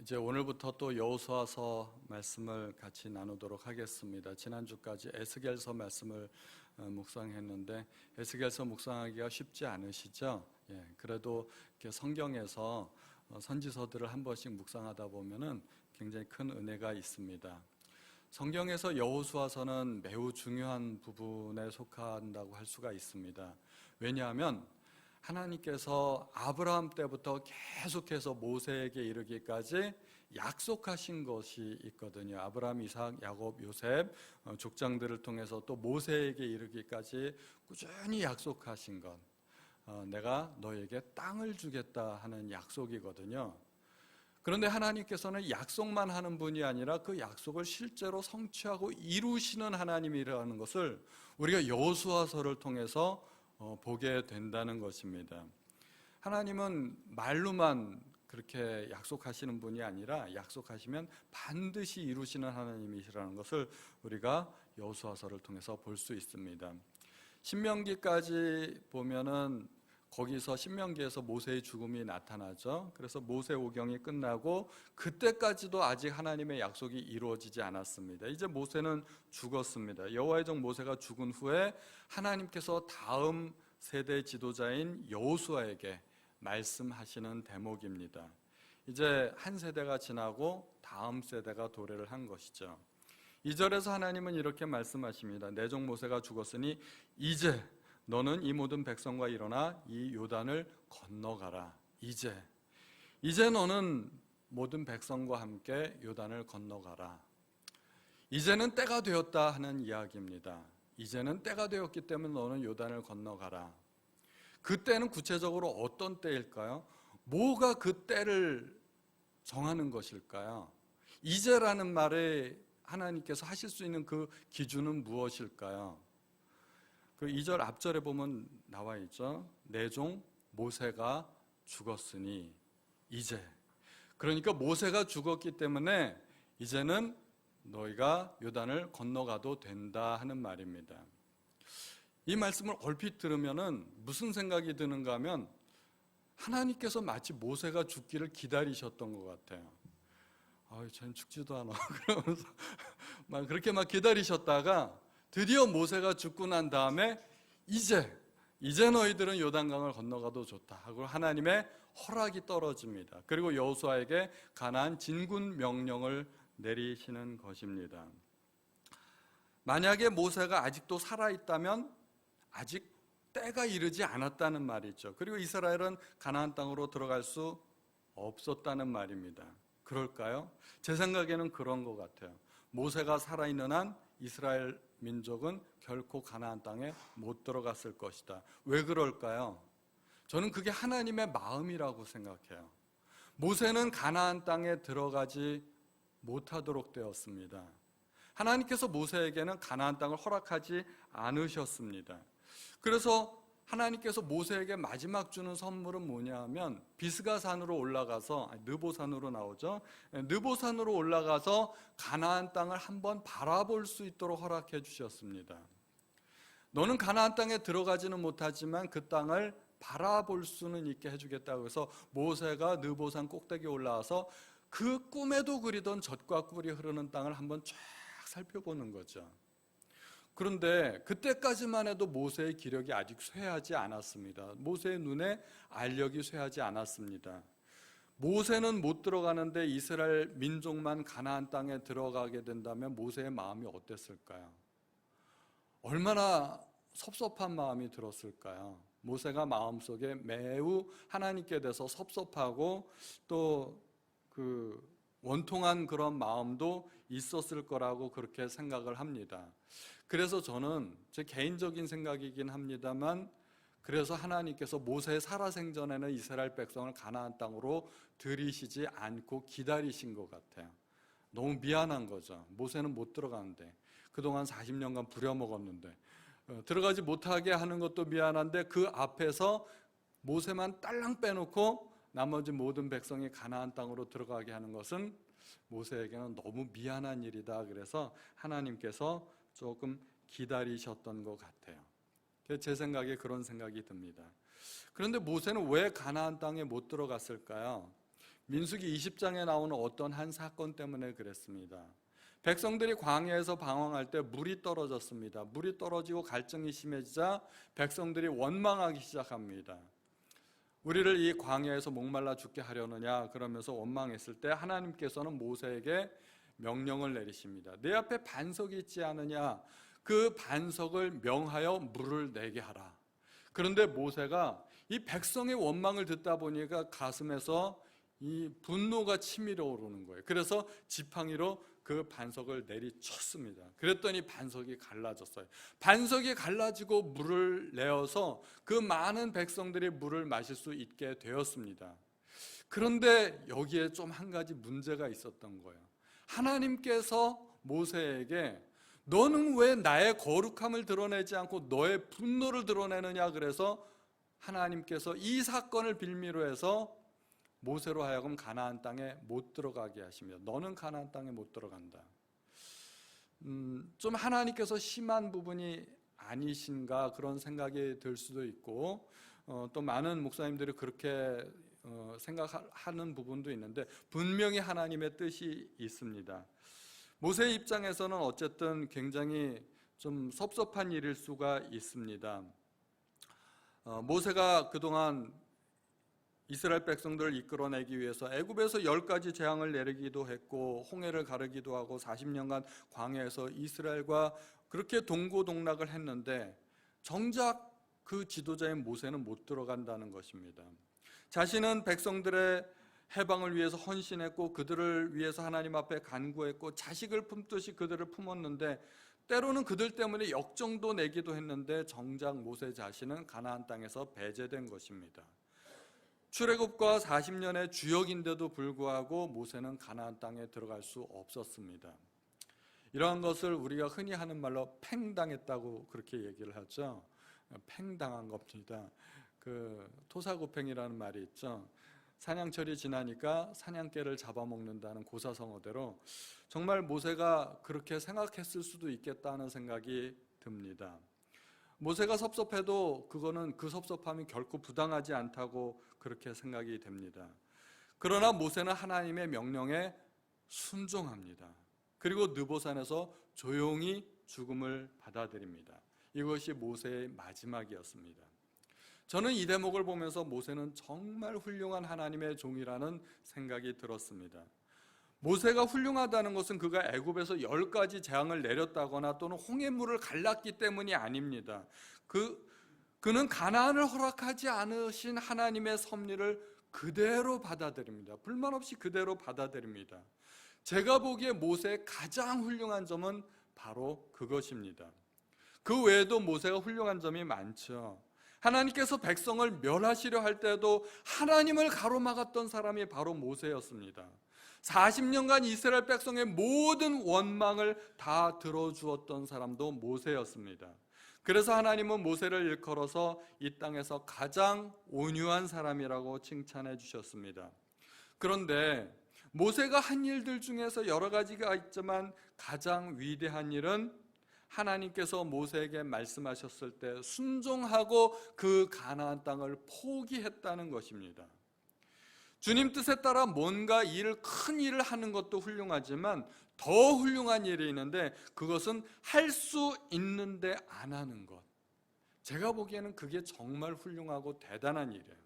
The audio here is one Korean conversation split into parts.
이제 오늘부터 또 여호수아서 말씀을 같이 나누도록 하겠습니다. 지난주까지 에스겔서 말씀을 묵상했는데 에스겔서 묵상하기가 쉽지 않으시죠? 그래도 이렇게 성경에서 선지서들을 한 번씩 묵상하다 보면은 굉장히 큰 은혜가 있습니다. 성경에서 여호수아서는 매우 중요한 부분에 속한다고 할 수가 있습니다. 왜냐하면 하나님께서 아브라함 때부터 계속해서 모세에게 이르기까지 약속하신 것이 있거든요. 아브라함, 이삭, 야곱, 요셉 족장들을 통해서 또 모세에게 이르기까지 꾸준히 약속하신 것, 내가 너에게 땅을 주겠다 하는 약속이거든요. 그런데 하나님께서는 약속만 하는 분이 아니라 그 약속을 실제로 성취하고 이루시는 하나님이라는 것을 우리가 여호수아서를 통해서 보게 된다는 것입니다. 하나님은 말로만 그렇게 약속하시는 분이 아니라 약속하시면 반드시 이루시는 하나님이시라는 것을 우리가 여호수아서를 통해서 볼 수 있습니다. 신명기까지 보면은 거기서 신명기에서 모세의 죽음이 나타나죠. 그래서 모세 오경이 끝나고 그때까지도 아직 하나님의 약속이 이루어지지 않았습니다. 이제 모세는 죽었습니다. 여호와의 종 모세가 죽은 후에 하나님께서 다음 세대 지도자인 여호수아에게 말씀하시는 대목입니다. 이제 한 세대가 지나고 다음 세대가 도래를 한 것이죠. 2절에서 하나님은 이렇게 말씀하십니다. 내 종 모세가 죽었으니 이제 너는 이 모든 백성과 일어나 이 요단을 건너가라. 이제 너는 모든 백성과 함께 요단을 건너가라. 이제는 때가 되었다 하는 이야기입니다. 이제는 때가 되었기 때문에 너는 요단을 건너가라. 그 때는 구체적으로 어떤 때일까요? 뭐가 그 때를 정하는 것일까요? 이제라는 말에 하나님께서 하실 수 있는 그 기준은 무엇일까요? 그 2절 앞절에 보면 나와 있죠. 내 종 모세가 죽었으니 이제. 그러니까 모세가 죽었기 때문에 이제는 너희가 요단을 건너가도 된다 하는 말입니다. 이 말씀을 얼핏 들으면은 무슨 생각이 드는가 하면 하나님께서 마치 모세가 죽기를 기다리셨던 것 같아요. 쟤는 죽지도 않아. 그러면서 그렇게 기다리셨다가 드디어 모세가 죽고 난 다음에 이제 너희들은 요단강을 건너가도 좋다 하고 하나님의 허락이 떨어집니다. 그리고 여호수아에게 가나안 진군 명령을 내리시는 것입니다. 만약에 모세가 아직도 살아있다면 아직 때가 이르지 않았다는 말이죠. 그리고 이스라엘은 가나안 땅으로 들어갈 수 없었다는 말입니다. 그럴까요? 제 생각에는 그런 것 같아요. 모세가 살아있는 한 이스라엘 민족은 결코 가나안 땅에 못 들어갔을 것이다. 왜 그럴까요? 저는 그게 하나님의 마음이라고 생각해요. 모세는 가나안 땅에 들어가지 못하도록 되었습니다. 하나님께서 모세에게는 가나안 땅을 허락하지 않으셨습니다. 그래서 하나님께서 모세에게 마지막 주는 선물은 뭐냐면 비스가산으로 올라가서 느보산으로 나오죠. 느보산으로 올라가서 가나안 땅을 한번 바라볼 수 있도록 허락해 주셨습니다. 너는 가나안 땅에 들어가지는 못하지만 그 땅을 바라볼 수는 있게 해주겠다고 해서 모세가 느보산 꼭대기에 올라와서 그 꿈에도 그리던 젖과 꿀이 흐르는 땅을 한번 쫙 살펴보는 거죠. 그런데 그때까지만 해도 모세의 기력이 아직 쇠하지 않았습니다. 모세의 눈에 알력이 쇠하지 않았습니다. 모세는 못 들어가는데 이스라엘 민족만 가나안 땅에 들어가게 된다면 모세의 마음이 어땠을까요? 얼마나 섭섭한 마음이 들었을까요? 모세가 마음속에 매우 하나님께 대해서 섭섭하고 또 원통한 그런 마음도 있었을 거라고 그렇게 생각을 합니다. 그래서 저는 제 개인적인 생각이긴 합니다만 그래서 하나님께서 모세의 살아생전에는 이스라엘 백성을 가나안 땅으로 들이시지 않고 기다리신 것 같아요. 너무 미안한 거죠. 모세는 못 들어가는데 그동안 40년간 부려먹었는데 들어가지 못하게 하는 것도 미안한데 그 앞에서 모세만 딸랑 빼놓고 나머지 모든 백성이 가나안 땅으로 들어가게 하는 것은 모세에게는 너무 미안한 일이다. 그래서 하나님께서 조금 기다리셨던 것 같아요. 제 생각에 그런 생각이 듭니다. 그런데 모세는 왜 가나안 땅에 못 들어갔을까요? 민수기 20장에 나오는 어떤 한 사건 때문에 그랬습니다. 백성들이 광야에서 방황할 때 물이 떨어졌습니다. 물이 떨어지고 갈증이 심해지자 백성들이 원망하기 시작합니다. 우리를 이 광야에서 목말라 죽게 하려느냐 그러면서 원망했을 때 하나님께서는 모세에게 명령을 내리십니다. 내 앞에 반석이 있지 않느냐, 그 반석을 명하여 물을 내게 하라. 그런데 모세가 이 백성의 원망을 듣다 보니까 가슴에서 이 분노가 치밀어 오르는 거예요. 그래서 지팡이로 그 반석을 내리쳤습니다. 그랬더니 반석이 갈라졌어요. 반석이 갈라지고 물을 내어서 그 많은 백성들이 물을 마실 수 있게 되었습니다. 그런데 여기에 좀 한 가지 문제가 있었던 거예요. 하나님께서 모세에게 너는 왜 나의 거룩함을 드러내지 않고 너의 분노를 드러내느냐, 그래서 하나님께서 이 사건을 빌미로 해서 모세로 하여금 가나안 땅에 못 들어가게 하십니다. 너는 가나안 땅에 못 들어간다. 좀 하나님께서 심한 부분이 아니신가 그런 생각이 들 수도 있고, 또 많은 목사님들이 그렇게 생각하는 부분도 있는데 분명히 하나님의 뜻이 있습니다. 모세의 입장에서는 어쨌든 굉장히 좀 섭섭한 일일 수가 있습니다. 모세가 그동안 이스라엘 백성들을 이끌어내기 위해서 애굽에서 10가지 재앙을 내리기도 했고 홍해를 가르기도 하고 40년간 광야에서 이스라엘과 그렇게 동고동락을 했는데 정작 그 지도자인 모세는 못 들어간다는 것입니다. 자신은 백성들의 해방을 위해서 헌신했고 그들을 위해서 하나님 앞에 간구했고 자식을 품듯이 그들을 품었는데 때로는 그들 때문에 역정도 내기도 했는데 정작 모세 자신은 가나안 땅에서 배제된 것입니다. 출애굽과 40년의 주역인데도 불구하고 모세는 가나안 땅에 들어갈 수 없었습니다. 이러한 것을 우리가 흔히 하는 말로 팽당했다고 그렇게 얘기를 하죠. 팽당한 겁니다. 그 토사구팽이라는 말이 있죠. 사냥철이 지나니까 사냥개를 잡아먹는다는 고사성어대로 정말 모세가 그렇게 생각했을 수도 있겠다는 생각이 듭니다. 모세가 섭섭해도 그거는 그 섭섭함이 결코 부당하지 않다고 그렇게 생각이 됩니다. 그러나 모세는 하나님의 명령에 순종합니다. 그리고 느보산에서 조용히 죽음을 받아들입니다. 이것이 모세의 마지막이었습니다. 저는 이 대목을 보면서 모세는 정말 훌륭한 하나님의 종이라는 생각이 들었습니다. 모세가 훌륭하다는 것은 그가 애굽에서 10가지 재앙을 내렸다거나 또는 홍해물을 갈랐기 때문이 아닙니다. 그는 가나안을 허락하지 않으신 하나님의 섭리를 그대로 받아들입니다. 불만 없이 그대로 받아들입니다. 제가 보기에 모세의 가장 훌륭한 점은 바로 그것입니다. 그 외에도 모세가 훌륭한 점이 많죠. 하나님께서 백성을 멸하시려 할 때도 하나님을 가로막았던 사람이 바로 모세였습니다. 40년간 이스라엘 백성의 모든 원망을 다 들어주었던 사람도 모세였습니다. 그래서 하나님은 모세를 일컬어서 이 땅에서 가장 온유한 사람이라고 칭찬해 주셨습니다. 그런데 모세가 한 일들 중에서 여러 가지가 있지만 가장 위대한 일은 하나님께서 모세에게 말씀하셨을 때 순종하고 그 가나안 땅을 포기했다는 것입니다. 주님 뜻에 따라 뭔가 큰 일을 하는 것도 훌륭하지만 더 훌륭한 일이 있는데 그것은 할 수 있는데 안 하는 것. 제가 보기에는 그게 정말 훌륭하고 대단한 일이에요.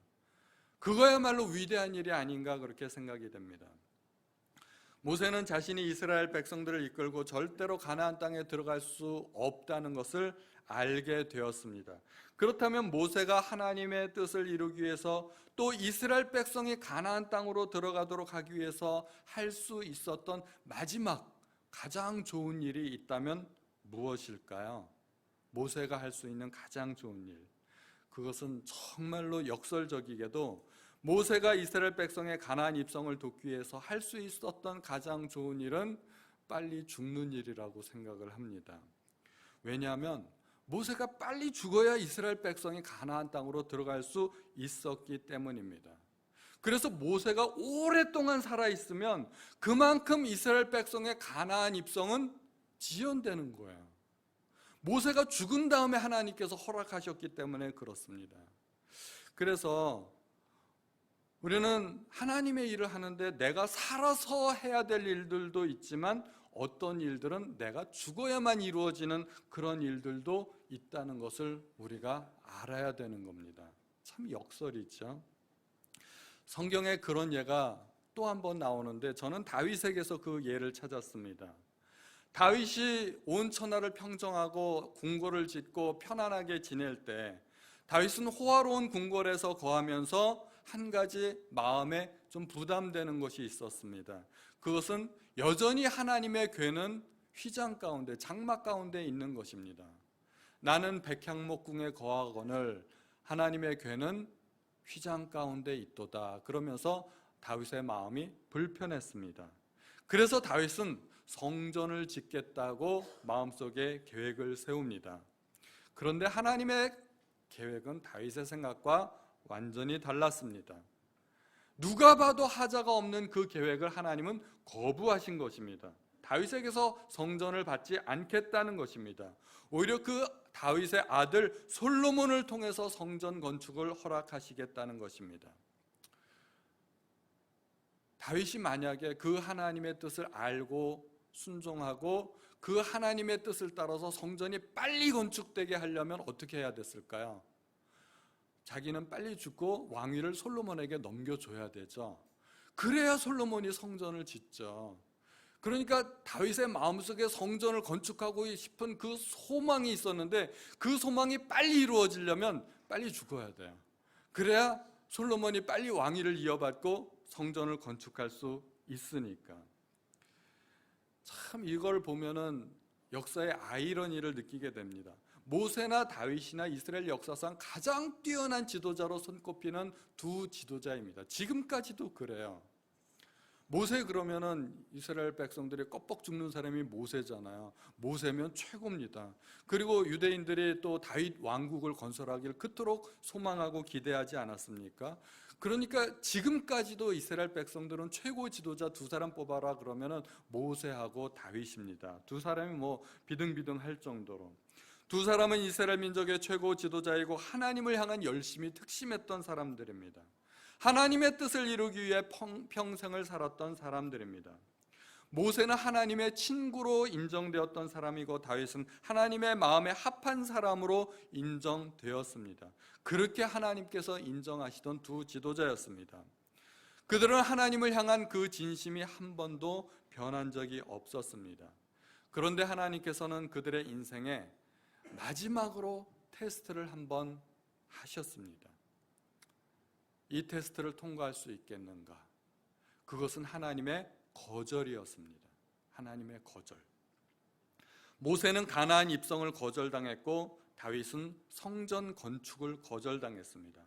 그거야말로 위대한 일이 아닌가 그렇게 생각이 됩니다. 모세는 자신이 이스라엘 백성들을 이끌고 절대로 가나안 땅에 들어갈 수 없다는 것을 알게 되었습니다. 그렇다면 모세가 하나님의 뜻을 이루기 위해서 또 이스라엘 백성이 가나안 땅으로 들어가도록 하기 위해서 할 수 있었던 마지막 가장 좋은 일이 있다면 무엇일까요? 모세가 할 수 있는 가장 좋은 일, 그것은 정말로 역설적이게도 모세가 이스라엘 백성의 가나안 입성을 돕기 위해서 할 수 있었던 가장 좋은 일은 빨리 죽는 일이라고 생각을 합니다. 왜냐하면 모세가 빨리 죽어야 이스라엘 백성이 가나안 땅으로 들어갈 수 있었기 때문입니다. 그래서 모세가 오랫동안 살아있으면 그만큼 이스라엘 백성의 가나안 입성은 지연되는 거예요. 모세가 죽은 다음에 하나님께서 허락하셨기 때문에 그렇습니다. 그래서 우리는 하나님의 일을 하는데 내가 살아서 해야 될 일들도 있지만 어떤 일들은 내가 죽어야만 이루어지는 그런 일들도 있다는 것을 우리가 알아야 되는 겁니다. 참 역설이죠. 성경에 그런 예가 또 한 번 나오는데 저는 다윗에게서 그 예를 찾았습니다. 다윗이 온 천하를 평정하고 궁궐을 짓고 편안하게 지낼 때 다윗은 호화로운 궁궐에서 거하면서 한 가지 마음에 좀 부담되는 것이 있었습니다. 그것은 여전히 하나님의 궤는 휘장 가운데, 장막 가운데 있는 것입니다. 나는 백향목궁에 거하거늘 하나님의 궤는 휘장 가운데 있도다. 그러면서 다윗의 마음이 불편했습니다. 그래서 다윗은 성전을 짓겠다고 마음속에 계획을 세웁니다. 그런데 하나님의 계획은 다윗의 생각과 완전히 달랐습니다. 누가 봐도 하자가 없는 그 계획을 하나님은 거부하신 것입니다. 다윗에게서 성전을 받지 않겠다는 것입니다. 오히려 그 다윗의 아들 솔로몬을 통해서 성전 건축을 허락하시겠다는 것입니다. 다윗이 만약에 그 하나님의 뜻을 알고 순종하고 그 하나님의 뜻을 따라서 성전이 빨리 건축되게 하려면 어떻게 해야 됐을까요? 자기는 빨리 죽고 왕위를 솔로몬에게 넘겨줘야 되죠. 그래야 솔로몬이 성전을 짓죠. 그러니까 다윗의 마음속에 성전을 건축하고 싶은 그 소망이 있었는데 그 소망이 빨리 이루어지려면 빨리 죽어야 돼요. 그래야 솔로몬이 빨리 왕위를 이어받고 성전을 건축할 수 있으니까. 참 이걸 보면은 역사의 아이러니를 느끼게 됩니다. 모세나 다윗이나 이스라엘 역사상 가장 뛰어난 지도자로 손꼽히는 두 지도자입니다. 지금까지도 그래요. 모세 그러면은 이스라엘 백성들이 껍벅 죽는 사람이 모세잖아요. 모세면 최고입니다. 그리고 유대인들이 또 다윗 왕국을 건설하길 그토록 소망하고 기대하지 않았습니까? 그러니까 지금까지도 이스라엘 백성들은 최고 지도자 두 사람 뽑아라 그러면은 모세하고 다윗입니다. 두 사람이 뭐 비등비등할 정도로. 두 사람은 이스라엘 민족의 최고 지도자이고 하나님을 향한 열심이 특심했던 사람들입니다. 하나님의 뜻을 이루기 위해 평생을 살았던 사람들입니다. 모세는 하나님의 친구로 인정되었던 사람이고 다윗은 하나님의 마음에 합한 사람으로 인정되었습니다. 그렇게 하나님께서 인정하시던 두 지도자였습니다. 그들은 하나님을 향한 그 진심이 한 번도 변한 적이 없었습니다. 그런데 하나님께서는 그들의 인생에 마지막으로 테스트를 한번 하셨습니다. 이 테스트를 통과할 수 있겠는가? 그것은 하나님의 거절이었습니다. 하나님의 거절. 모세는 가나안 입성을 거절당했고 다윗은 성전 건축을 거절당했습니다.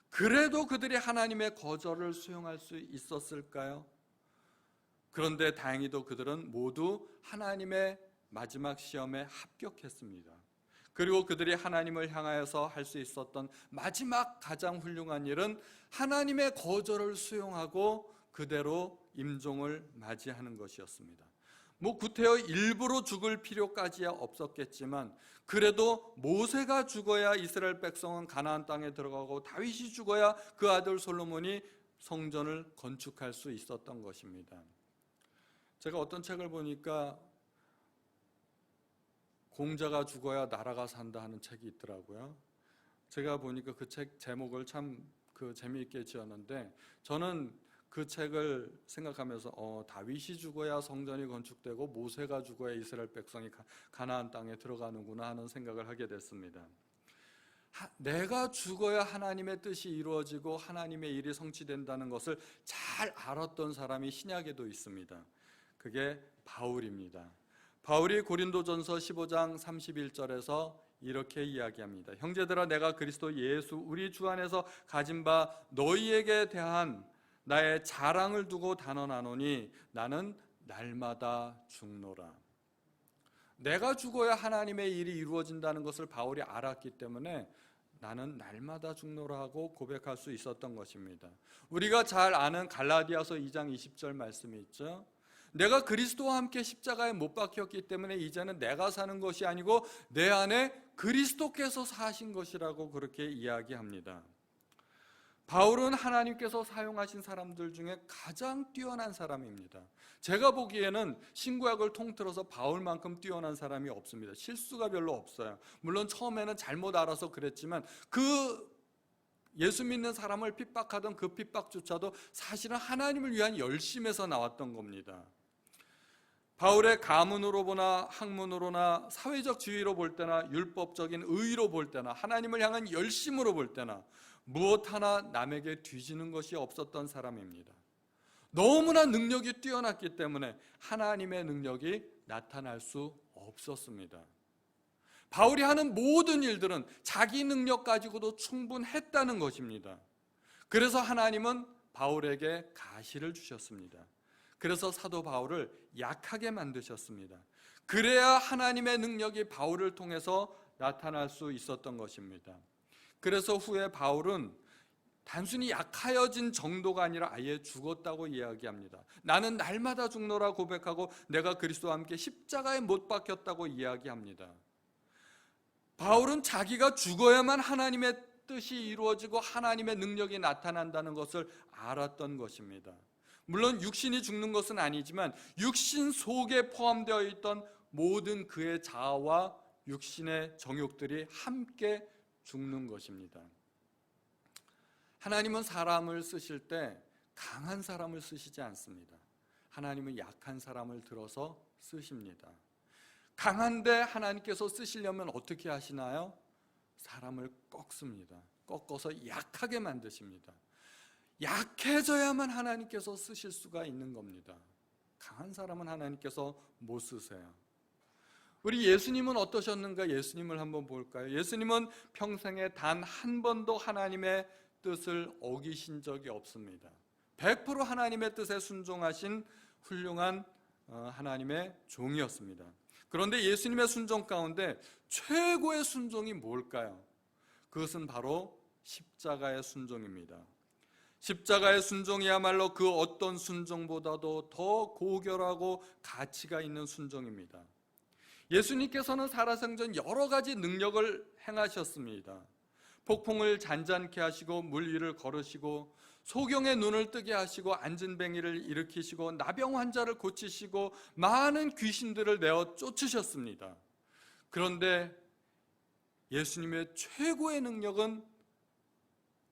그래도 그들이 하나님의 거절을 수용할 수 있었을까요? 그런데 다행히도 그들은 모두 하나님의 마지막 시험에 합격했습니다. 그리고 그들이 하나님을 향하여서 할 수 있었던 마지막 가장 훌륭한 일은 하나님의 거절을 수용하고 그대로 임종을 맞이하는 것이었습니다. 구태여 일부러 죽을 필요까지야 없었겠지만 그래도 모세가 죽어야 이스라엘 백성은 가나안 땅에 들어가고 다윗이 죽어야 그 아들 솔로몬이 성전을 건축할 수 있었던 것입니다. 제가 어떤 책을 보니까 공자가 죽어야 나라가 산다 하는 책이 있더라고요. 제가 보니까 그 책 제목을 참 재미있게 지었는데 저는 그 책을 생각하면서 다윗이 죽어야 성전이 건축되고 모세가 죽어야 이스라엘 백성이 가나안 땅에 들어가는구나 하는 생각을 하게 됐습니다. 내가 죽어야 하나님의 뜻이 이루어지고 하나님의 일이 성취된다는 것을 잘 알았던 사람이 신약에도 있습니다. 그게 바울입니다. 바울이 고린도전서 15장 31절에서 이렇게 이야기합니다. 형제들아 내가 그리스도 예수 우리 주 안에서 가진 바 너희에게 대한 나의 자랑을 두고 단언하노니 나는 날마다 죽노라. 내가 죽어야 하나님의 일이 이루어진다는 것을 바울이 알았기 때문에 나는 날마다 죽노라 하고 고백할 수 있었던 것입니다. 우리가 잘 아는 갈라디아서 2장 20절 말씀이 있죠. 내가 그리스도와 함께 십자가에 못 박혔기 때문에 이제는 내가 사는 것이 아니고 내 안에 그리스도께서 사신 것이라고 그렇게 이야기합니다. 바울은 하나님께서 사용하신 사람들 중에 가장 뛰어난 사람입니다. 제가 보기에는 신구약을 통틀어서 바울만큼 뛰어난 사람이 없습니다. 실수가 별로 없어요. 물론 처음에는 잘못 알아서 그랬지만 그 예수 믿는 사람을 핍박하던 그 핍박조차도 사실은 하나님을 위한 열심에서 나왔던 겁니다. 바울의 가문으로 보나 학문으로나 사회적 지위로 볼 때나 율법적인 의의로 볼 때나 하나님을 향한 열심으로 볼 때나 무엇 하나 남에게 뒤지는 것이 없었던 사람입니다. 너무나 능력이 뛰어났기 때문에 하나님의 능력이 나타날 수 없었습니다. 바울이 하는 모든 일들은 자기 능력 가지고도 충분했다는 것입니다. 그래서 하나님은 바울에게 가시를 주셨습니다. 그래서 사도 바울을 약하게 만드셨습니다. 그래야 하나님의 능력이 바울을 통해서 나타날 수 있었던 것입니다. 그래서 후에 바울은 단순히 약하여진 정도가 아니라 아예 죽었다고 이야기합니다. 나는 날마다 죽노라 고백하고 내가 그리스도와 함께 십자가에 못 박혔다고 이야기합니다. 바울은 자기가 죽어야만 하나님의 뜻이 이루어지고 하나님의 능력이 나타난다는 것을 알았던 것입니다. 물론 육신이 죽는 것은 아니지만 육신 속에 포함되어 있던 모든 그의 자아와 육신의 정욕들이 함께 죽는 것입니다. 하나님은 사람을 쓰실 때 강한 사람을 쓰시지 않습니다. 하나님은 약한 사람을 들어서 쓰십니다. 강한데 하나님께서 쓰시려면 어떻게 하시나요? 사람을 꺾습니다. 꺾어서 약하게 만드십니다. 약해져야만 하나님께서 쓰실 수가 있는 겁니다. 강한 사람은 하나님께서 못 쓰세요. 우리 예수님은 어떠셨는가? 예수님을 한번 볼까요? 예수님은 평생에 단 한 번도 하나님의 뜻을 어기신 적이 없습니다. 100% 하나님의 뜻에 순종하신 훌륭한 하나님의 종이었습니다. 그런데 예수님의 순종 가운데 최고의 순종이 뭘까요? 그것은 바로 십자가의 순종입니다. 십자가의 순종이야말로 그 어떤 순종보다도 더 고결하고 가치가 있는 순종입니다. 예수님께서는 살아생전 여러 가지 능력을 행하셨습니다. 폭풍을 잔잔케 하시고 물 위를 걸으시고 소경의 눈을 뜨게 하시고 앉은 뱅이를 일으키시고 나병 환자를 고치시고 많은 귀신들을 내어 쫓으셨습니다. 그런데 예수님의 최고의 능력은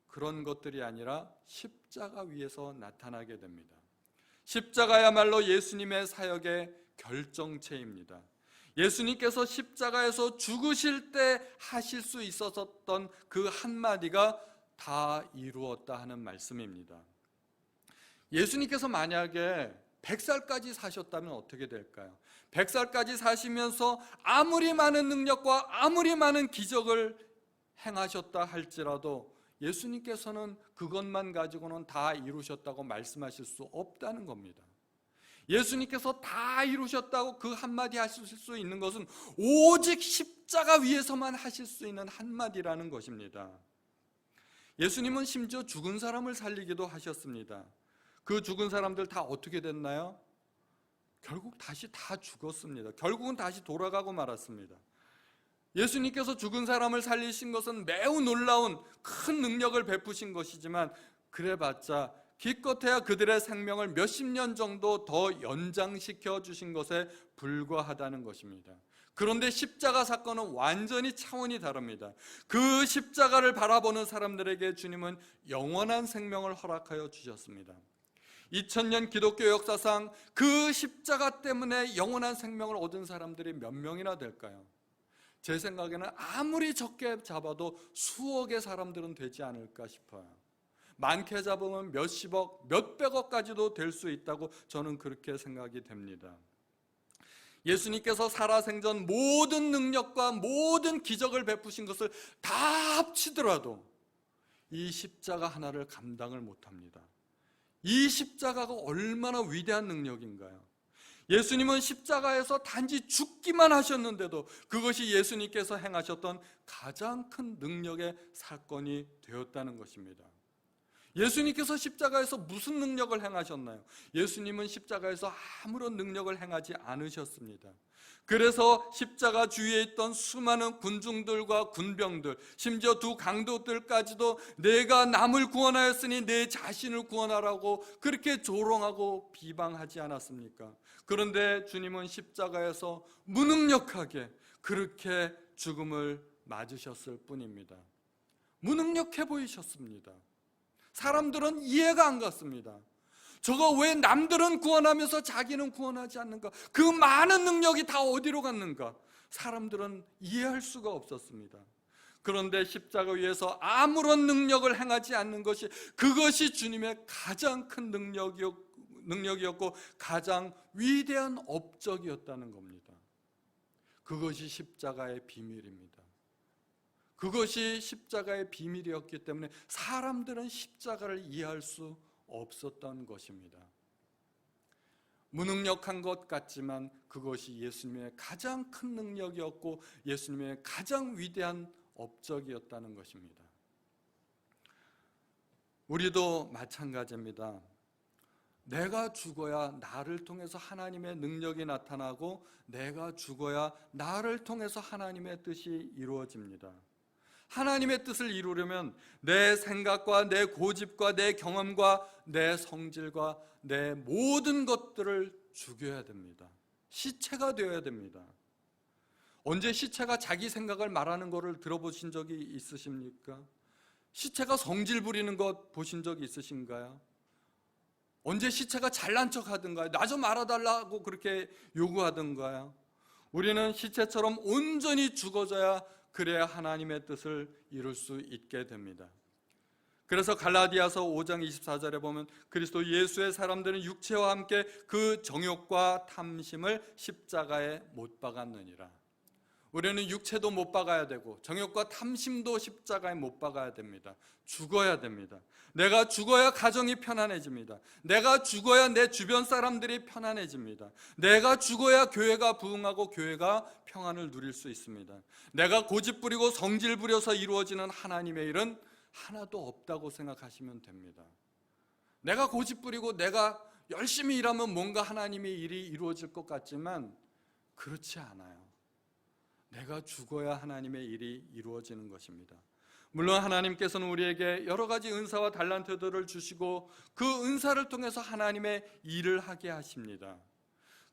그런 것들이 아니라 십자가 위에서 나타나게 됩니다. 십자가야말로 예수님의 사역의 결정체입니다. 예수님께서 십자가에서 죽으실 때 하실 수 있었던 그 한마디가 다 이루었다 하는 말씀입니다. 예수님께서 만약에 100살까지 사셨다면 어떻게 될까요? 100살까지 사시면서 아무리 많은 능력과 아무리 많은 기적을 행하셨다 할지라도 예수님께서는 그것만 가지고는 다 이루셨다고 말씀하실 수 없다는 겁니다. 예수님께서 다 이루셨다고 그 한마디 하실 수 있는 것은 오직 십자가 위에서만 하실 수 있는 한마디라는 것입니다. 예수님은 심지어 죽은 사람을 살리기도 하셨습니다. 그 죽은 사람들 다 어떻게 됐나요? 결국 다시 다 죽었습니다. 결국은 다시 돌아가고 말았습니다. 예수님께서 죽은 사람을 살리신 것은 매우 놀라운 큰 능력을 베푸신 것이지만 그래봤자 기껏해야 그들의 생명을 몇십 년 정도 더 연장시켜 주신 것에 불과하다는 것입니다. 그런데 십자가 사건은 완전히 차원이 다릅니다. 그 십자가를 바라보는 사람들에게 주님은 영원한 생명을 허락하여 주셨습니다. 2000년 기독교 역사상 그 십자가 때문에 영원한 생명을 얻은 사람들이 몇 명이나 될까요? 제 생각에는 아무리 적게 잡아도 수억의 사람들은 되지 않을까 싶어요. 많게 잡으면 몇십억, 몇백억까지도 될 수 있다고 저는 그렇게 생각이 됩니다. 예수님께서 살아생전 모든 능력과 모든 기적을 베푸신 것을 다 합치더라도 이 십자가 하나를 감당을 못합니다. 이 십자가가 얼마나 위대한 능력인가요? 예수님은 십자가에서 단지 죽기만 하셨는데도 그것이 예수님께서 행하셨던 가장 큰 능력의 사건이 되었다는 것입니다. 예수님께서 십자가에서 무슨 능력을 행하셨나요? 예수님은 십자가에서 아무런 능력을 행하지 않으셨습니다. 그래서 십자가 주위에 있던 수많은 군중들과 군병들, 심지어 두 강도들까지도 내가 남을 구원하였으니 내 자신을 구원하라고 그렇게 조롱하고 비방하지 않았습니까? 그런데 주님은 십자가에서 무능력하게 그렇게 죽음을 맞으셨을 뿐입니다. 무능력해 보이셨습니다. 사람들은 이해가 안 갔습니다. 저거 왜 남들은 구원하면서 자기는 구원하지 않는가? 그 많은 능력이 다 어디로 갔는가? 사람들은 이해할 수가 없었습니다. 그런데 십자가 위에서 아무런 능력을 행하지 않는 것이, 그것이 주님의 가장 큰 능력이었고 가장 위대한 업적이었다는 겁니다. 그것이 십자가의 비밀입니다. 그것이 십자가의 비밀이었기 때문에 사람들은 십자가를 이해할 수 없었던 것입니다. 무능력한 것 같지만 그것이 예수님의 가장 큰 능력이었고 예수님의 가장 위대한 업적이었다는 것입니다. 우리도 마찬가지입니다. 내가 죽어야 나를 통해서 하나님의 능력이 나타나고 내가 죽어야 나를 통해서 하나님의 뜻이 이루어집니다. 하나님의 뜻을 이루려면 내 생각과 내 고집과 내 경험과 내 성질과 내 모든 것들을 죽여야 됩니다. 시체가 되어야 됩니다. 언제 시체가 자기 생각을 말하는 것을 들어보신 적이 있으십니까? 시체가 성질 부리는 것 보신 적이 있으신가요? 언제 시체가 잘난 척 하던가요? 나 좀 알아달라고 그렇게 요구하던가요? 우리는 시체처럼 온전히 죽어져야 그래야 하나님의 뜻을 이룰 수 있게 됩니다. 그래서 갈라디아서 5장 24절에 보면 그리스도 예수의 사람들은 육체와 함께 그 정욕과 탐심을 십자가에 못 박았느니라. 우리는 육체도 못 박아야 되고 정욕과 탐심도 십자가에 못 박아야 됩니다. 죽어야 됩니다. 내가 죽어야 가정이 편안해집니다. 내가 죽어야 내 주변 사람들이 편안해집니다. 내가 죽어야 교회가 부흥하고 교회가 평안을 누릴 수 있습니다. 내가 고집 부리고 성질 부려서 이루어지는 하나님의 일은 하나도 없다고 생각하시면 됩니다. 내가 고집 부리고 내가 열심히 일하면 뭔가 하나님의 일이 이루어질 것 같지만 그렇지 않아요. 내가 죽어야 하나님의 일이 이루어지는 것입니다. 물론 하나님께서는 우리에게 여러 가지 은사와 달란트들을 주시고 그 은사를 통해서 하나님의 일을 하게 하십니다.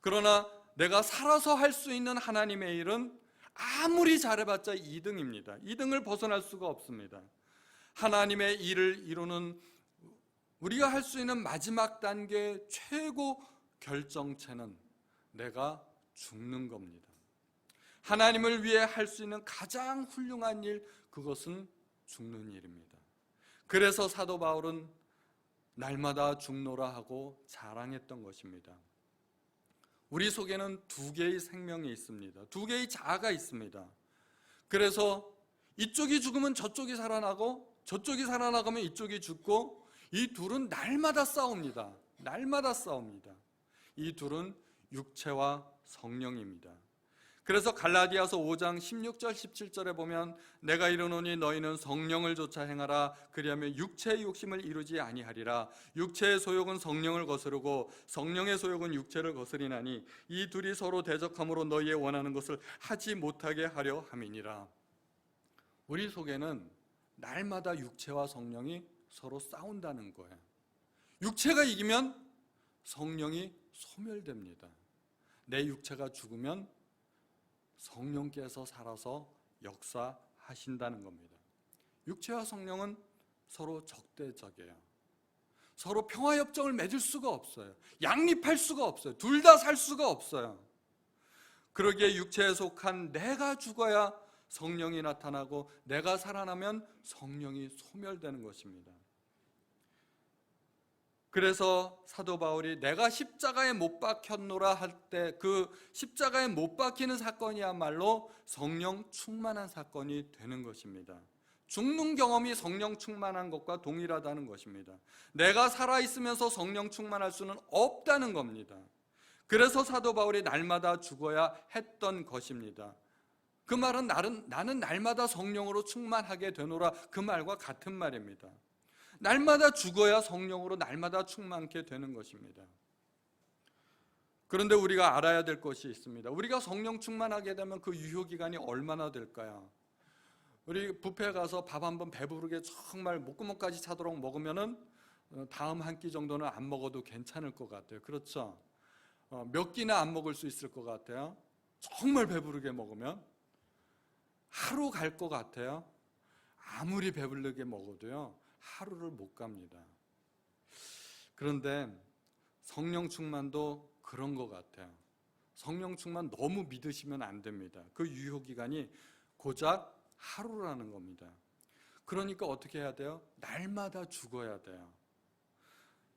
그러나 내가 살아서 할 수 있는 하나님의 일은 아무리 잘해봤자 2등입니다. 2등을 벗어날 수가 없습니다. 하나님의 일을 이루는 우리가 할 수 있는 마지막 단계 최고 결정체는 내가 죽는 겁니다. 하나님을 위해 할 수 있는 가장 훌륭한 일, 그것은 죽는 일입니다. 그래서 사도 바울은 날마다 죽노라 하고 자랑했던 것입니다. 우리 속에는 두 개의 생명이 있습니다. 두 개의 자아가 있습니다. 그래서 이쪽이 죽으면 저쪽이 살아나고 저쪽이 살아나가면 이쪽이 죽고 이 둘은 날마다 싸웁니다. 날마다 싸웁니다. 이 둘은 육체와 성령입니다. 그래서 갈라디아서 5장 16절 17절에 보면 내가 이르노니 너희는 성령을 좇아 행하라. 그리하면 육체의 욕심을 이루지 아니하리라. 육체의 소욕은 성령을 거스르고 성령의 소욕은 육체를 거스리나니 이 둘이 서로 대적함으로 너희의 원하는 것을 하지 못하게 하려 함이니라. 우리 속에는 날마다 육체와 성령이 서로 싸운다는 거예요. 육체가 이기면 성령이 소멸됩니다. 내 육체가 죽으면 성령께서 살아서 역사하신다는 겁니다. 육체와 성령은 서로 적대적이에요. 서로 평화협정을 맺을 수가 없어요. 양립할 수가 없어요. 둘 다 살 수가 없어요. 그러기에 육체에 속한 내가 죽어야 성령이 나타나고 내가 살아나면 성령이 소멸되는 것입니다. 그래서 사도 바울이 내가 십자가에 못 박혔노라 할 때 그 십자가에 못 박히는 사건이야말로 성령 충만한 사건이 되는 것입니다. 죽는 경험이 성령 충만한 것과 동일하다는 것입니다. 내가 살아있으면서 성령 충만할 수는 없다는 겁니다. 그래서 사도 바울이 날마다 죽어야 했던 것입니다. 그 말은 나는 날마다 성령으로 충만하게 되노라, 그 말과 같은 말입니다. 날마다 죽어야 성령으로 날마다 충만케 되는 것입니다. 그런데 우리가 알아야 될 것이 있습니다. 우리가 성령 충만하게 되면 그 유효기간이 얼마나 될까요? 우리 뷔페 가서 밥 한번 배부르게 정말 목구멍까지 차도록 먹으면은 다음 한 끼 정도는 안 먹어도 괜찮을 것 같아요. 그렇죠? 몇 끼나 안 먹을 수 있을 것 같아요. 정말 배부르게 먹으면 하루 갈 것 같아요. 아무리 배부르게 먹어도요, 하루를 못 갑니다. 그런데 성령 충만도 그런 것 같아요. 성령 충만 너무 믿으시면 안 됩니다. 그 유효기간이 고작 하루라는 겁니다. 그러니까 어떻게 해야 돼요? 날마다 죽어야 돼요.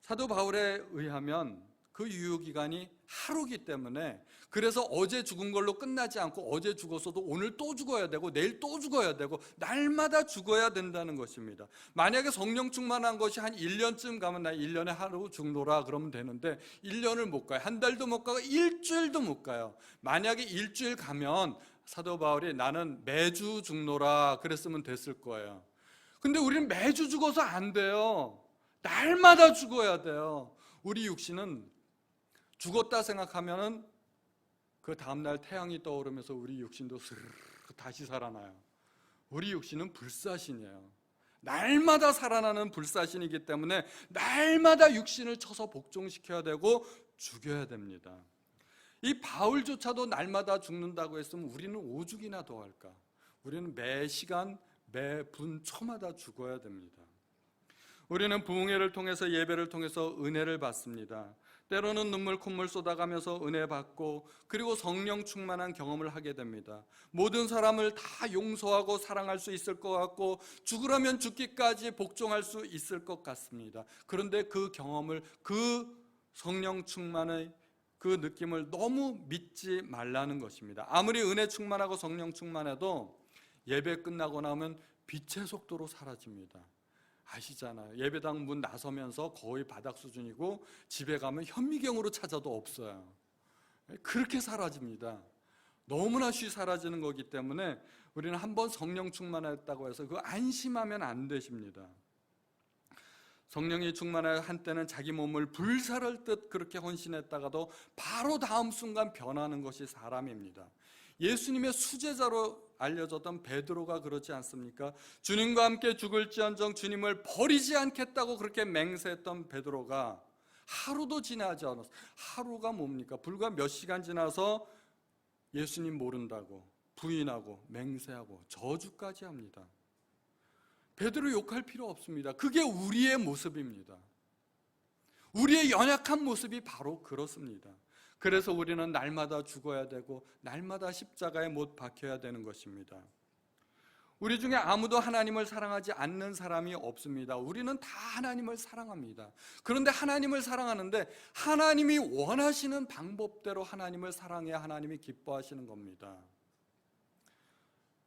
사도 바울에 의하면 그 유효기간이 하루기 때문에, 그래서 어제 죽은 걸로 끝나지 않고 어제 죽었어도 오늘 또 죽어야 되고 내일 또 죽어야 되고 날마다 죽어야 된다는 것입니다. 만약에 성령 충만한 것이 한 1년쯤 가면 나 1년에 하루 죽노라 그러면 되는데 1년을 못 가요. 한 달도 못 가고 일주일도 못 가요. 만약에 일주일 가면 사도 바울이 나는 매주 죽노라 그랬으면 됐을 거예요. 근데 우리는 매주 죽어서 안 돼요. 날마다 죽어야 돼요. 우리 육신은 죽었다 생각하면은 그 다음날 태양이 떠오르면서 우리 육신도 스르르 다시 살아나요. 우리 육신은 불사신이에요. 날마다 살아나는 불사신이기 때문에 날마다 육신을 쳐서 복종시켜야 되고 죽여야 됩니다. 이 바울조차도 날마다 죽는다고 했으면 우리는 오죽이나 더 할까? 우리는 매 시간, 매 분 초마다 죽어야 됩니다. 우리는 부흥회를 통해서, 예배를 통해서 은혜를 받습니다. 때로는 눈물 콧물 쏟아가면서 은혜 받고, 그리고 성령 충만한 경험을 하게 됩니다. 모든 사람을 다 용서하고 사랑할 수 있을 것 같고 죽으려면 죽기까지 복종할 수 있을 것 같습니다. 그런데 그 경험을, 그 성령 충만의 그 느낌을 너무 믿지 말라는 것입니다. 아무리 은혜 충만하고 성령 충만해도 예배 끝나고 나면 빛의 속도로 사라집니다. 아시잖아요. 예배당 문 나서면서 거의 바닥 수준이고 집에 가면 현미경으로 찾아도 없어요. 그렇게 사라집니다. 너무나 쉽게 사라지는 거기 때문에 우리는 한번 성령 충만했다고 해서 그 안심하면 안 되십니다. 성령이 충만하여 한때는 자기 몸을 불살을 듯 그렇게 헌신했다가도 바로 다음 순간 변하는 것이 사람입니다. 예수님의 수제자로 알려졌던 베드로가 그렇지 않습니까? 주님과 함께 죽을지언정 주님을 버리지 않겠다고 그렇게 맹세했던 베드로가 하루도 지나지 않았어요. 하루가 뭡니까? 불과 몇 시간 지나서 예수님 모른다고 부인하고 맹세하고 저주까지 합니다. 베드로 욕할 필요 없습니다. 그게 우리의 모습입니다. 우리의 연약한 모습이 바로 그렇습니다. 그래서 우리는 날마다 죽어야 되고 날마다 십자가에 못 박혀야 되는 것입니다. 우리 중에 아무도 하나님을 사랑하지 않는 사람이 없습니다. 우리는 다 하나님을 사랑합니다. 그런데 하나님을 사랑하는데 하나님이 원하시는 방법대로 하나님을 사랑해야 하나님이 기뻐하시는 겁니다.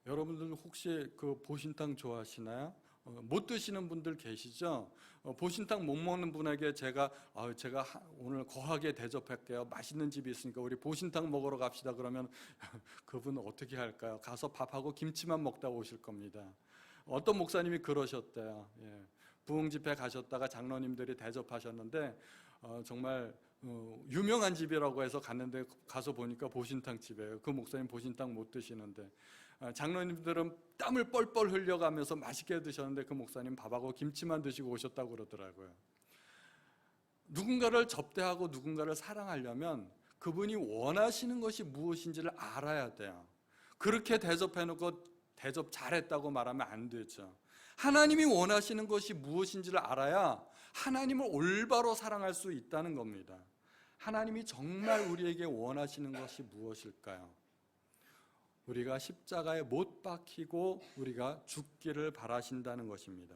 여러분들 혹시 그 보신탕 좋아하시나요? 못 드시는 분들 계시죠? 보신탕 못 먹는 분에게 제가 오늘 거하게 대접할게요. 맛있는 집이 있으니까 우리 보신탕 먹으러 갑시다. 그러면 그분은 어떻게 할까요? 가서 밥하고 김치만 먹다 오실 겁니다. 어떤 목사님이 그러셨대요. 부흥 집회 가셨다가 장로님들이 대접하셨는데 정말 유명한 집이라고 해서 갔는데 가서 보니까 보신탕 집이에요. 그 목사님 보신탕 못 드시는데 장로님들은 땀을 뻘뻘 흘려가면서 맛있게 드셨는데 그 목사님 밥하고 김치만 드시고 오셨다고 그러더라고요. 누군가를 접대하고 누군가를 사랑하려면 그분이 원하시는 것이 무엇인지를 알아야 돼요. 그렇게 대접해놓고 대접 잘했다고 말하면 안 되죠. 하나님이 원하시는 것이 무엇인지를 알아야 하나님을 올바로 사랑할 수 있다는 겁니다. 하나님이 정말 우리에게 원하시는 것이 무엇일까요? 우리가 십자가에 못 박히고 우리가 죽기를 바라신다는 것입니다.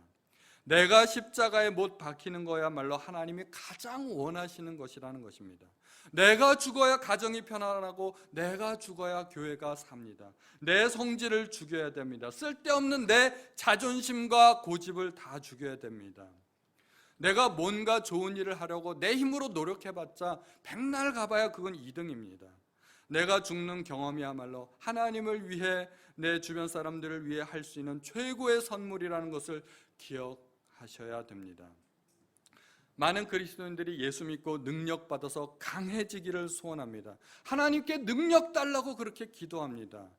내가 십자가에 못 박히는 거야말로 하나님이 가장 원하시는 것이라는 것입니다. 내가 죽어야 가정이 편안하고 내가 죽어야 교회가 삽니다. 내 성질을 죽여야 됩니다. 쓸데없는 내 자존심과 고집을 다 죽여야 됩니다. 내가 뭔가 좋은 일을 하려고 내 힘으로 노력해봤자 백날 가봐야 그건 2등입니다. 내가 죽는 경험이야말로 하나님을 위해 내 주변 사람들을 위해 할 수 있는 최고의 선물이라는 것을 기억하셔야 하셔야 됩니다. 많은 그리스도인들이 예수 믿고 능력 받아서 강해지기를 소원합니다. 하나님께 능력 달라고 그렇게 기도합니다.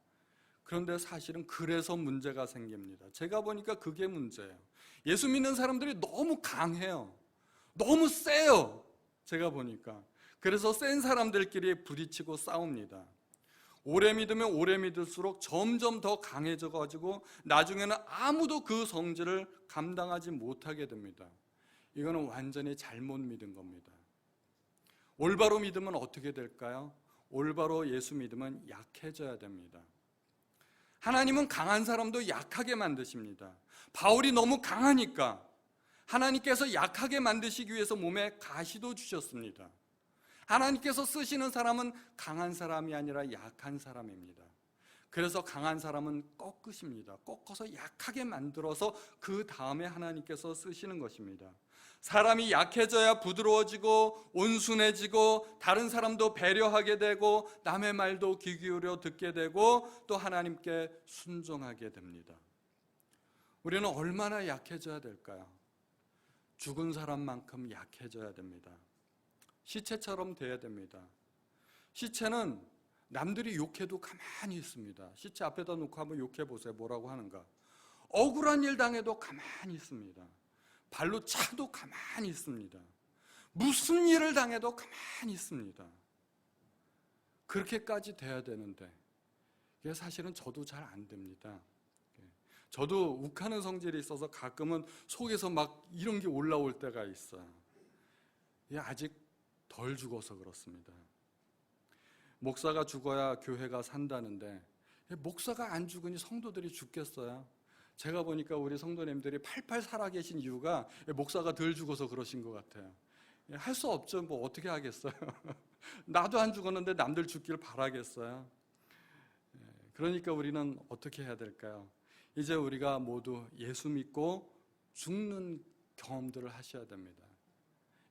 그런데 사실은 그래서 문제가 생깁니다. 제가 보니까 그게 문제예요. 예수 믿는 사람들이 너무 강해요. 너무 세요. 제가 보니까. 그래서 센 사람들끼리 부딪히고 싸웁니다. 오래 믿으면 오래 믿을수록 점점 더 강해져 가지고 나중에는 아무도 그 성질을 감당하지 못하게 됩니다. 이거는 완전히 잘못 믿은 겁니다. 올바로 믿으면 어떻게 될까요? 올바로 예수 믿으면 약해져야 됩니다. 하나님은 강한 사람도 약하게 만드십니다. 바울이 너무 강하니까 하나님께서 약하게 만드시기 위해서 몸에 가시도 주셨습니다. 하나님께서 쓰시는 사람은 강한 사람이 아니라 약한 사람입니다. 그래서 강한 사람은 꺾으십니다. 꺾어서 약하게 만들어서 그 다음에 하나님께서 쓰시는 것입니다. 사람이 약해져야 부드러워지고 온순해지고 다른 사람도 배려하게 되고 남의 말도 귀 기울여 듣게 되고 또 하나님께 순종하게 됩니다. 우리는 얼마나 약해져야 될까요? 죽은 사람만큼 약해져야 됩니다. 시체처럼 돼야 됩니다. 시체는 남들이 욕해도 가만히 있습니다. 시체 앞에다 놓고 한번 욕해보세요. 뭐라고 하는가? 억울한 일 당해도 가만히 있습니다. 발로 차도 가만히 있습니다. 무슨 일을 당해도 가만히 있습니다. 그렇게까지 돼야 되는데 이게 사실은 저도 잘 안 됩니다. 저도 욱하는 성질이 있어서 가끔은 속에서 막 이런 게 올라올 때가 있어요. 아직 덜 죽어서 그렇습니다. 목사가 죽어야 교회가 산다는데 목사가 안 죽으니 성도들이 죽겠어요? 제가 보니까 우리 성도님들이 팔팔 살아계신 이유가 목사가 덜 죽어서 그러신 것 같아요. 할 수 없죠. 뭐 어떻게 하겠어요? 나도 안 죽었는데 남들 죽길 바라겠어요? 그러니까 우리는 어떻게 해야 될까요? 이제 우리가 모두 예수 믿고 죽는 경험들을 하셔야 됩니다.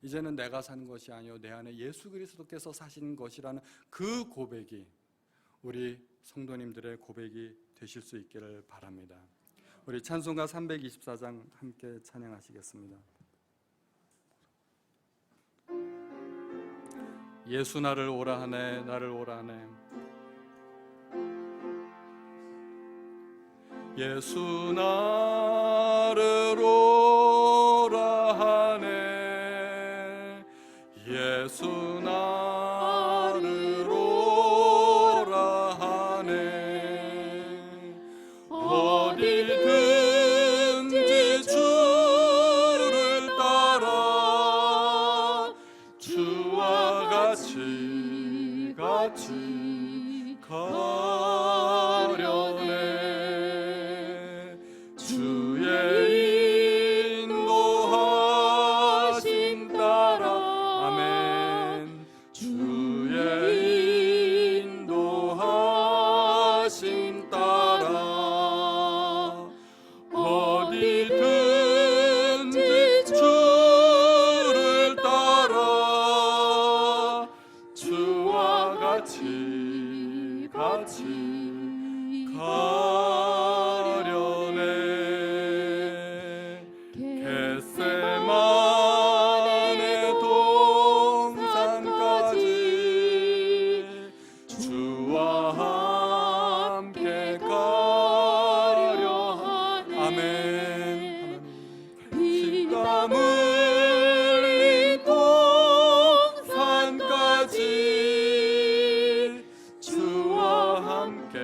이제는 내가 사는 것이 아니요 내 안에 예수 그리스도께서 사시는 것이라는 그 고백이 우리 성도님들의 고백이 되실 수 있기를 바랍니다. 우리 찬송가 324장 함께 찬양하시겠습니다. 예수 나를 오라 하네 나를 오라 하네 예수 나를 오라 하네 예수 나를 오라 하네 어디든지 주를 따라 주와 같이 가려네 주의 인도하심 따라 아멘 주의 인도하심 따라 어디든지 주를 따라 주와 같이 가려네 겟세마네 동산까지 주와 함께 가려 아멘 피땀 흘린 동산까지 주와 함께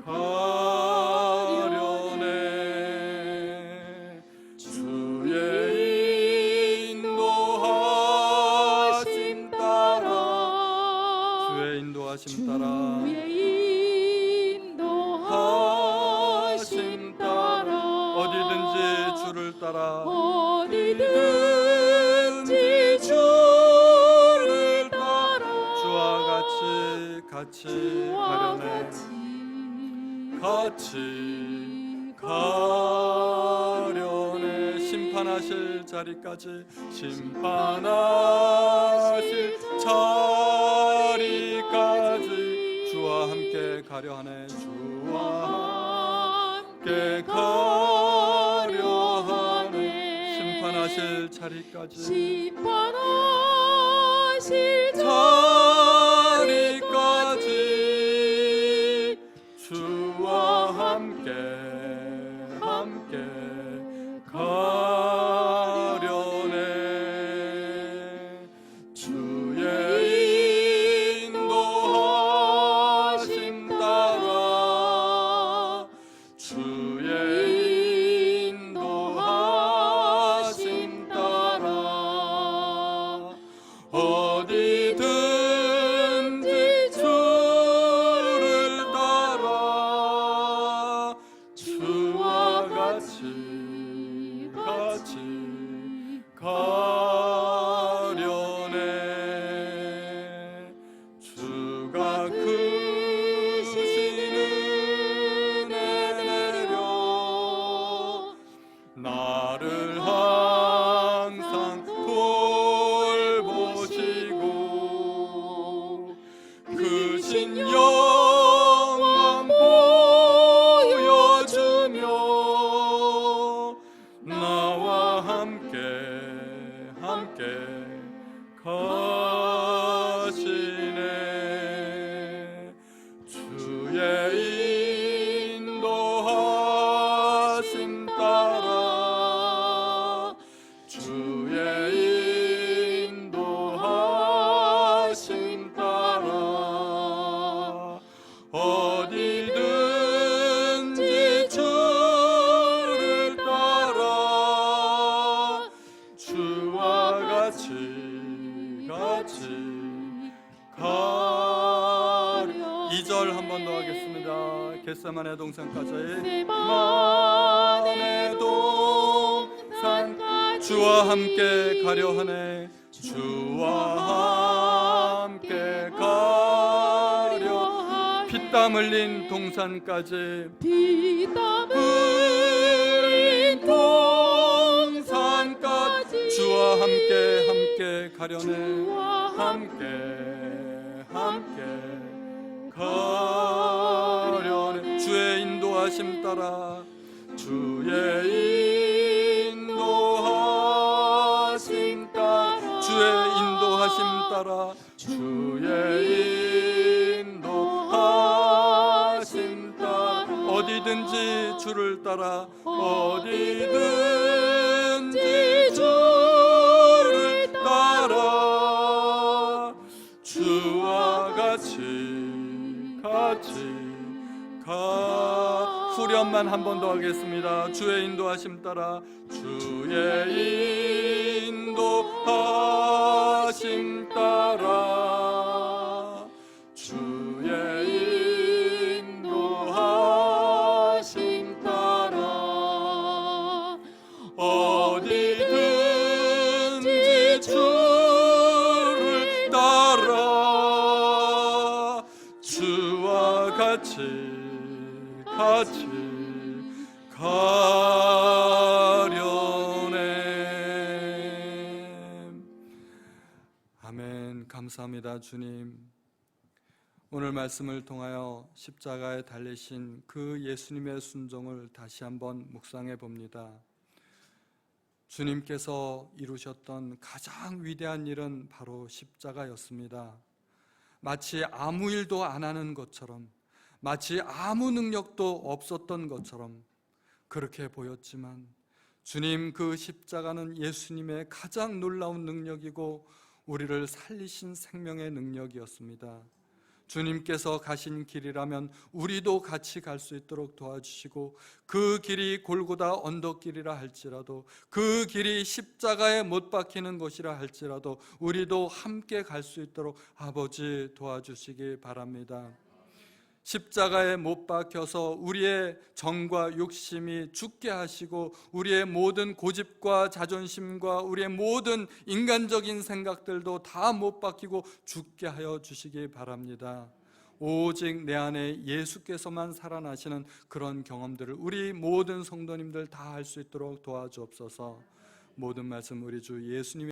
가려네 주의 인도하심 따라 주의 인도하심 따라 어디든지 주를 따라 어디든지 주를 따라 주와 같이 가려네 같이 가려네 심판하실 자리까지 심판하실 자리까지 주와 함께 가려하네 주와 함께 자리까지 심판하실 자리까지 주와 함께 가려네. 주의 인도하심 따라 주의 인도하심 따라 어디든지 주를 따라 주와 같이 가려네. 주가 크신 은혜 내려 나를 항상 돌보시고 크신 영광 보여주며 나와 함께 가시네. 주의 인도하심 따라 주의 인도하심 따라 어디든지 주를 따라 주와 같이 가려. 2절 한 번 더 하겠습니다. 겟세마네 동산까지 주와 함께 가려 하네. 주와 함께 가려. 피땀 흘린 동산까지 피땀 흘린 동산까지 주와 함께 가려네. 주와 함께 가려네. 주의 인도하심 따라 주의 인도하심 따라 주의 인도하심 따라 어디든지 주를 따라 어디든지 주를 따라 주와 같이 후렴만 한 번 더 하겠습니다. 주의 인도하심 따라 주의 인도하심 따라 주의 인도하심 따라 어디든지 주를 따라 주와 같이 가려네. 아멘. 감사합니다. 주님, 오늘 말씀을 통하여 십자가에 달리신 그 예수님의 순종을 다시 한번 묵상해 봅니다. 주님께서 이루셨던 가장 위대한 일은 바로 십자가였습니다. 마치 아무 일도 안 하는 것처럼, 마치 아무 능력도 없었던 것처럼 그렇게 보였지만 주님, 그 십자가는 예수님의 가장 놀라운 능력이고 우리를 살리신 생명의 능력이었습니다. 주님께서 가신 길이라면 우리도 같이 갈 수 있도록 도와주시고, 그 길이 골고다 언덕길이라 할지라도, 그 길이 십자가에 못 박히는 곳이라 할지라도 우리도 함께 갈 수 있도록 아버지 도와주시기 바랍니다. 십자가에 못 박혀서 우리의 정과 욕심이 죽게 하시고 우리의 모든 고집과 자존심과 우리의 모든 인간적인 생각들도 다 못 박히고 죽게 하여 주시기 바랍니다. 오직 내 안에 예수께서만 살아나시는 그런 경험들을 우리 모든 성도님들 다 할 수 있도록 도와주옵소서. 모든 말씀 우리 주 예수님의